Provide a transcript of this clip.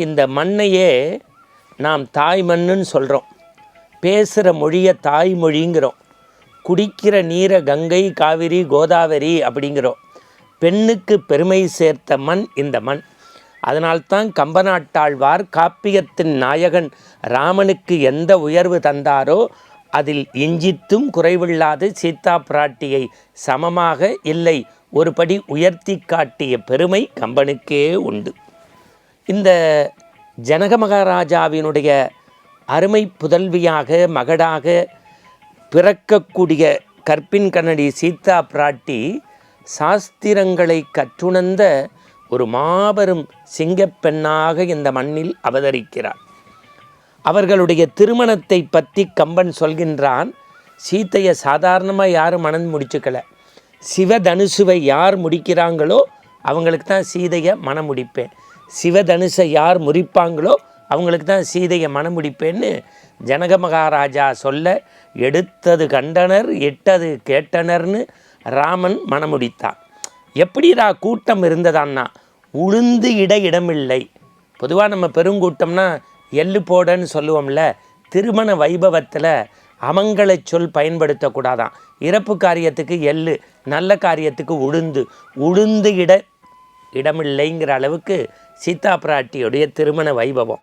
இந்த மண்ணையே நாம் தாய்மண்ணுன்னு சொல்கிறோம். பேசுகிற மொழியை தாய்மொழிங்கிறோம். குடிக்கிற நீரை கங்கை, காவிரி, கோதாவரி அப்படிங்கிறோம். பெண்ணுக்கு பெருமை சேர்த்த மண் இந்த மண். அதனால்தான் கம்பநாட்டாழ்வார் காப்பியத்தின் நாயகன் ராமனுக்கு எந்த உயர்வு தந்தாரோ அதில் இஞ்சித்தும் குறைவில்லாது சீதா பிராட்டியை சமமாக இல்லை ஒரு படி உயர்த்தி காட்டிய பெருமை கம்பனுக்கே உண்டு. இந்த ஜனக மகாராஜாவினுடைய அருமை புதல்வியாக மகடாக பிறக்கக்கூடிய கற்பின் கண்ணடி சீதா பிராட்டி சாஸ்திரங்களை கற்றுணர்ந்த ஒரு மாபெரும் சிங்கப்பெண்ணாக இந்த மண்ணில் அவதரிக்கிறார். அவர்களுடைய திருமணத்தை பற்றி கம்பன் சொல்கின்றான். சீத்தையை சாதாரணமாக யாரும் மணந்து முடிச்சுக்கல. சிவதனுசுவை யார் முடிக்கிறாங்களோ அவங்களுக்கு தான் சீதையை மணம் முடிப்பேன், சிவதனுசை யார் முறிப்பாங்களோ அவங்களுக்கு தான் சீதையை மணம் முடிப்பேன்னு ஜனக மகாராஜா சொல்ல, எடுத்தது கண்டனர் இட்டது கேட்டனர்னு ராமன் மணமுடித்தான். எப்படிடா கூட்டம் இருந்ததான்னா, உளுந்து இடமில்லை. பொதுவாக நம்ம பெருங்கூட்டம்னா எள்ளு போடன்னு சொல்லுவோம்ல. திருமண வைபவத்தில் அமங்கல சொல் பயன்படுத்தக்கூடாதான். இறப்பு காரியத்துக்கு எள்ளு, நல்ல காரியத்துக்கு உளுந்து இடமில்லைங்கிற அளவுக்கு சீதா பிராட்டியுடைய திருமண வைபவம்.